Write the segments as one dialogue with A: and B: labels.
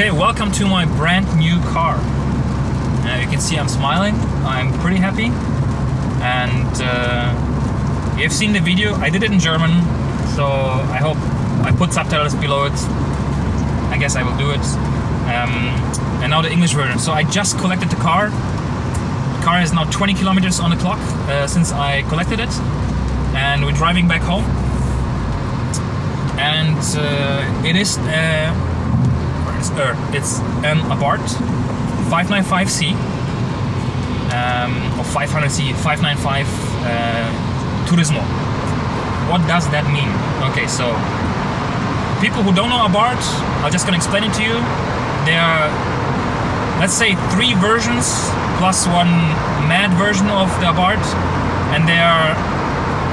A: Okay, welcome to my brand new car. You can see I'm smiling. I'm pretty happy. And you've seen the video. I did it in German, so I hope I put subtitles below it. I guess I will do it. And now the English version. So I just collected the car. The car is now 20 kilometers on the clock since I collected it. And we're driving back home. And it is it's an Abarth 595C or 500C 595 turismo. What does that mean? Okay, so people who don't know Abarth, I'm just gonna explain it to you. There are, let's say, 3 versions plus one mad version of the Abarth, and they are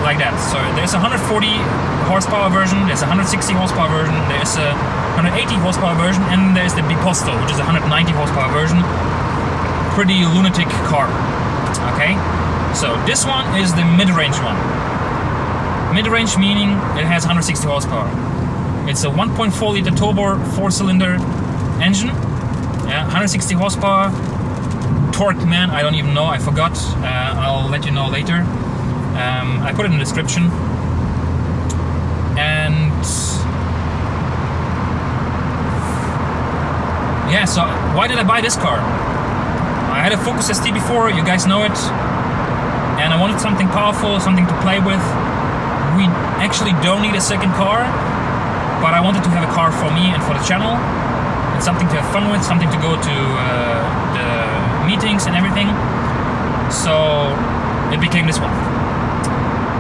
A: like that. So there's a 140 horsepower version, there's a 160 horsepower version, there's a 180 horsepower version, and there's the Biposto, which is a 190 horsepower version. Pretty lunatic car. Okay, so this one is the mid-range one. Mid-range meaning it has 160 horsepower. It's a 1.4 liter turbo 4-cylinder engine. Yeah, 160 horsepower. Torque, man, I don't even know. I forgot. I'll let you know later. I put it in the description. And yeah, so why did I buy this car? I had a Focus ST before, you guys know it, and I wanted something powerful, something to play with. We actually don't need a second car, but I wanted to have a car for me and for the channel, and something to have fun with, something to go to the meetings and everything. So it became this one.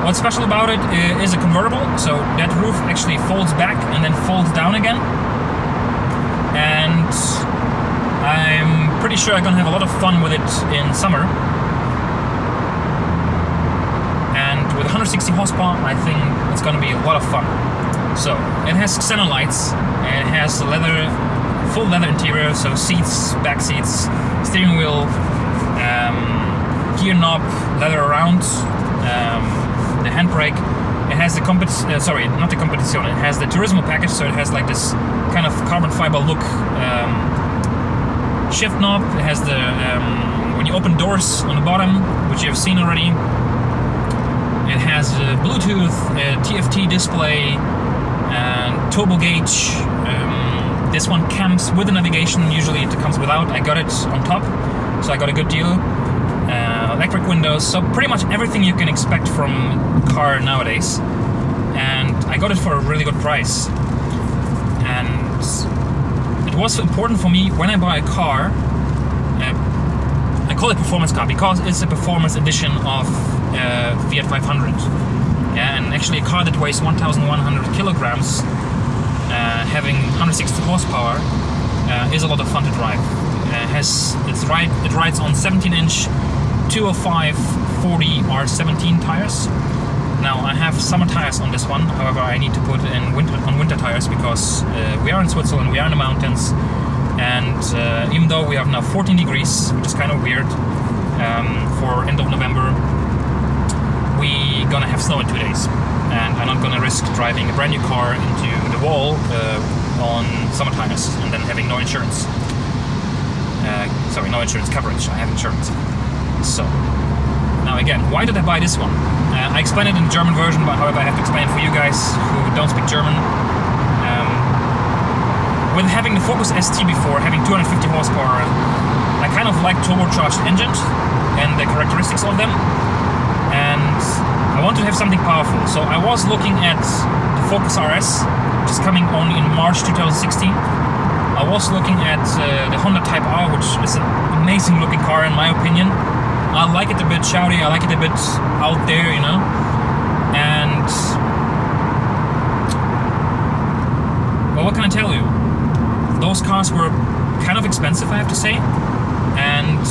A: What's special about it is a convertible, so that roof actually folds back and then folds down again. And I'm pretty sure I'm gonna have a lot of fun with it in summer. And with 160 horsepower, I think it's gonna be a lot of fun. So it has xenon lights, and it has full leather interior, so seats, back seats, steering wheel, gear knob, leather around. The handbrake, it has the not the competition, it has the turismo package, so it has like this kind of carbon fiber look shift knob. It has the when you open doors on the bottom, which you have seen already. It has Bluetooth, TFT display, and turbo gauge. This one comes with the navigation. Usually it comes without. I got it on top, so I got a good deal. Electric windows, so pretty much everything you can expect from a car nowadays, and I got it for a really good price. And it was important for me when I buy a car. I call it performance car because it's a performance edition of Fiat 500. Yeah, and actually a car that weighs 1,100 kilograms, having 160 horsepower, is a lot of fun to drive. It rides on 17-inch 205 40 R17 tires. Now I have summer tires on this one, however I need to put in winter tires because we are in Switzerland, we are in the mountains, and even though we have now 14 degrees, which is kind of weird for end of November, we're gonna have snow in 2 days, and I'm not gonna risk driving a brand new car into the wall on summer tires and then having no insurance. No insurance coverage. I have insurance. So, now again, why did I buy this one? I explained it in the German version, but however I have to explain it for you guys who don't speak German. With having the Focus ST before, having 250 horsepower, I kind of like turbocharged engines and the characteristics of them. And I want to have something powerful. So I was looking at the Focus RS, which is coming only in March 2016. I was looking at the Honda Type R, which is an amazing looking car in my opinion. I like it a bit shouty, I like it a bit out there, you know. And well, what can I tell you? Those cars were kind of expensive, I have to say. And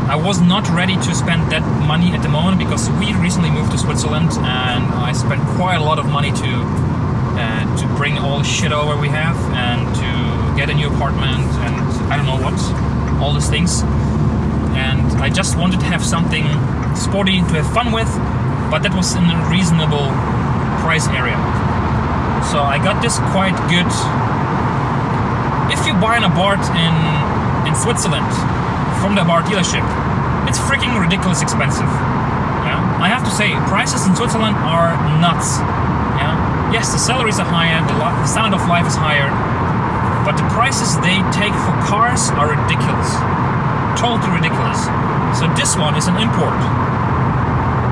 A: I was not ready to spend that money at the moment because we recently moved to Switzerland and I spent quite a lot of money to bring all the shit over we have and to get a new apartment and I don't know what, all these things. And I just wanted to have something sporty to have fun with, but that was in a reasonable price area. So I got this quite good if you buy an Abarth in Switzerland from the Abarth dealership, it's freaking ridiculous expensive. Yeah? I have to say, prices in Switzerland are nuts. Yeah? Yes, the salaries are higher, the standard of life is higher, but the prices they take for cars are ridiculous. Totally ridiculous. So this one is an import.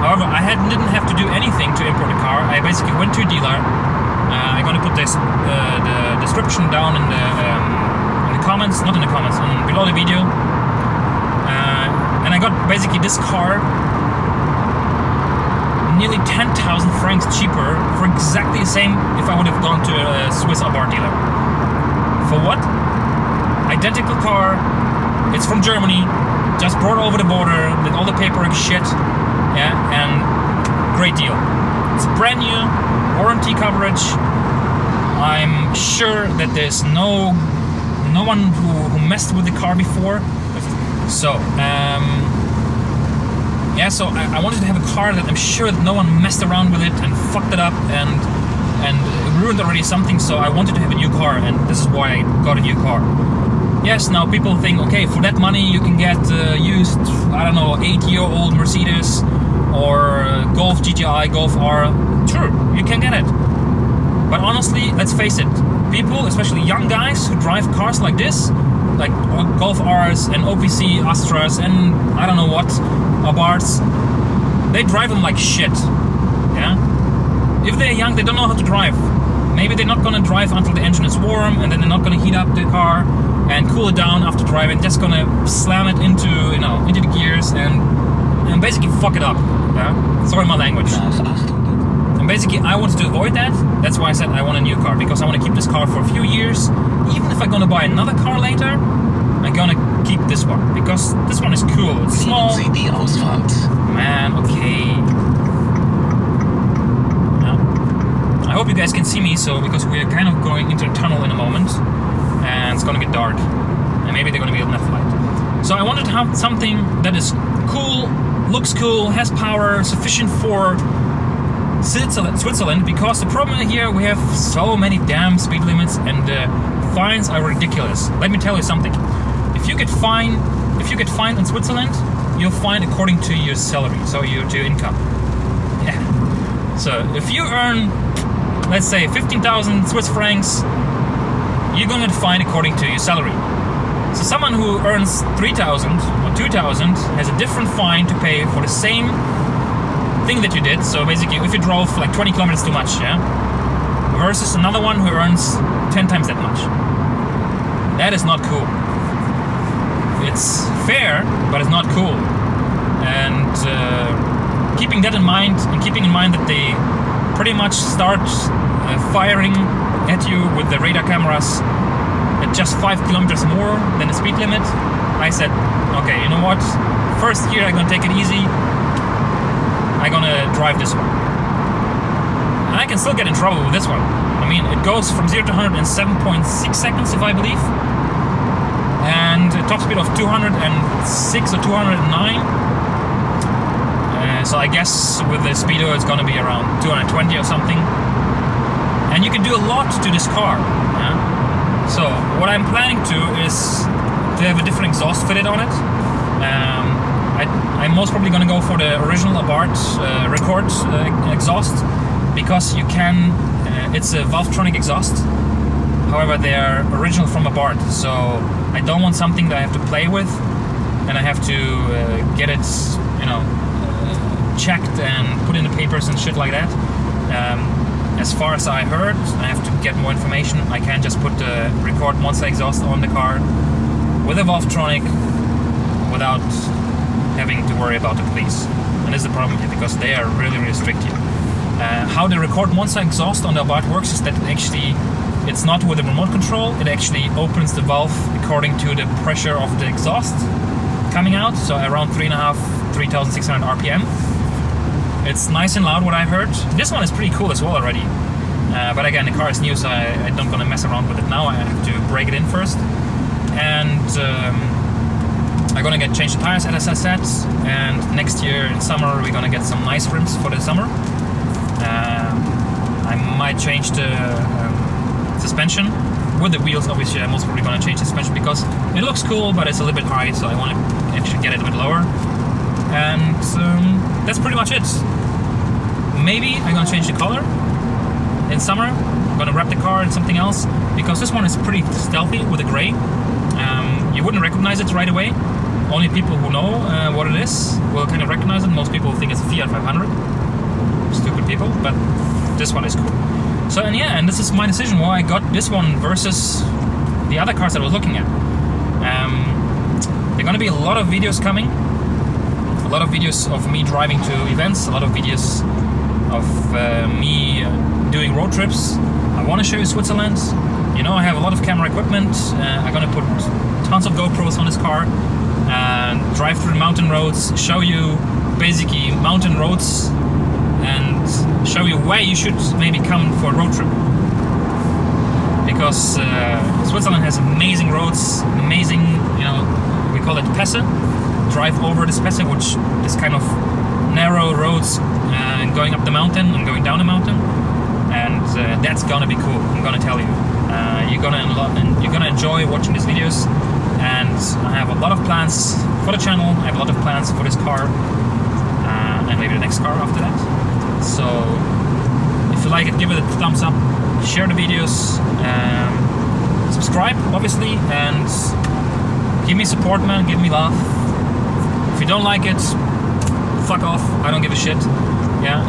A: However, I didn't have to do anything to import the car. I basically went to a dealer. I'm gonna put this the description down in the comments, not in the comments, below the video. And I got basically this car nearly 10,000 francs cheaper for exactly the same if I would have gone to a Swiss Abarth dealer. For what? Identical car. It's from Germany. Just brought over the border with all the paperwork shit. Yeah, and great deal. It's brand new, warranty coverage. I'm sure that there's no one who messed with the car before. So, yeah, so I wanted to have a car that I'm sure that no one messed around with it and fucked it up and ruined already something. So I wanted to have a new car, and this is why I got a new car. Yes, now people think, okay, for that money you can get used, I don't know, 8-year-old Mercedes or Golf GTI, Golf R. Sure, you can get it. But honestly, let's face it, people, especially young guys who drive cars like this, like Golf Rs and OPC Astras and I don't know what, Abarths, they drive them like shit. Yeah? If they're young, they don't know how to drive. Maybe they're not gonna drive until the engine is warm, and then they're not gonna heat up the car and cool it down after driving. Just gonna slam it into the gears and basically fuck it up. Yeah? Sorry my language. And basically I wanted to avoid that. That's why I said I want a new car, because I want to keep this car for a few years. Even if I'm gonna buy another car later, I'm gonna keep this one, because this one is cool. It's small. Man, okay. Yeah. I hope you guys can see me, because we're kind of going into a tunnel in a moment, and it's gonna get dark, and maybe they're gonna be enough light. So I wanted to have something that is cool, looks cool, has power, sufficient for Switzerland, because the problem here, we have so many damn speed limits, and the fines are ridiculous. Let me tell you something. If you get fined in Switzerland, you'll fine according to your salary, so to your income. Yeah. So if you earn, let's say, 15,000 Swiss francs, you're gonna get fined according to your salary. So someone who earns 3,000 or 2,000 has a different fine to pay for the same thing that you did. So basically, if you drove like 20 kilometers too much, yeah, versus another one who earns 10 times that much. That is not cool. It's fair, but it's not cool. And keeping that in mind, and keeping in mind that they pretty much start firing at you with the radar cameras at just 5 kilometers more than the speed limit, I said, okay, you know what? First year I'm gonna take it easy. I'm gonna drive this one. And I can still get in trouble with this one. I mean, it goes from 0 to 100 in 7.6 seconds, if I believe. And a top speed of 206 or 209. So I guess with the speedo it's gonna be around 220 or something. And you can do a lot to this car. Yeah? So what I'm planning to is to have a different exhaust fitted on it. I'm most probably gonna go for the original Abarth Record exhaust, because you can, it's a Valvetronic exhaust. However, they are original from Abarth, so I don't want something that I have to play with, and I have to get it, checked and put in the papers and shit like that. As far as I heard, I have to get more information. I can't just put the Record Monster exhaust on the car with a Valvetronic without having to worry about the police. And this is the problem here, because they are really, really strict here. How the Record Monster exhaust on the Abarth works is that it's not with a remote control. It actually opens the valve according to the pressure of the exhaust coming out, so around 3,600 RPM. It's nice and loud, what I heard. This one is pretty cool as well already. But again, the car is new, so I'm not gonna mess around with it now. I have to break it in first. And I'm gonna change the tires, as I said. And next year in summer, we're gonna get some nice rims for the summer. I might change the suspension, with the wheels, obviously, I'm most probably going to change the suspension because it looks cool, but it's a little bit high, so I want to actually get it a bit lower. And that's pretty much it. Maybe I'm going to change the color in summer. I'm going to wrap the car in something else because this one is pretty stealthy with the gray. You wouldn't recognize it right away. Only people who know what it is will kind of recognize it. Most people think it's a Fiat 500. Stupid people, but this one is cool. So, and yeah, and this is my decision why I got this one versus the other cars that I was looking at. There are going to be a lot of videos coming. A lot of videos of me driving to events. A lot of videos of me doing road trips. I want to show you Switzerland. You know, I have a lot of camera equipment. I'm going to put tons of GoPros on this car and drive through the mountain roads, show you basically mountain roads and show you where you should maybe come for a road trip. Because Switzerland has amazing roads, amazing, you know, we call it Pässe. Drive over this Pässe, which is kind of narrow roads going up the mountain and going down the mountain. And that's gonna be cool, I'm gonna tell you. You're gonna enjoy watching these videos, and I have a lot of plans for the channel. I have a lot of plans for this car, and maybe the next car after that. So if you like it, give it a thumbs up, share the videos, subscribe obviously, and give me support, man. Give me love. If you don't like it, fuck off. I don't give a shit. Yeah.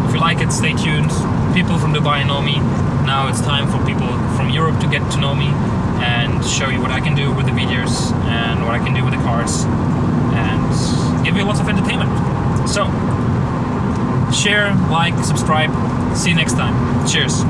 A: If you like it, stay tuned. People from Dubai know me. Now it's time for people from Europe to get to know me and show you what I can do with the videos and what I can do with the cars and give you lots of entertainment. So, share, like, subscribe. See you next time. Cheers.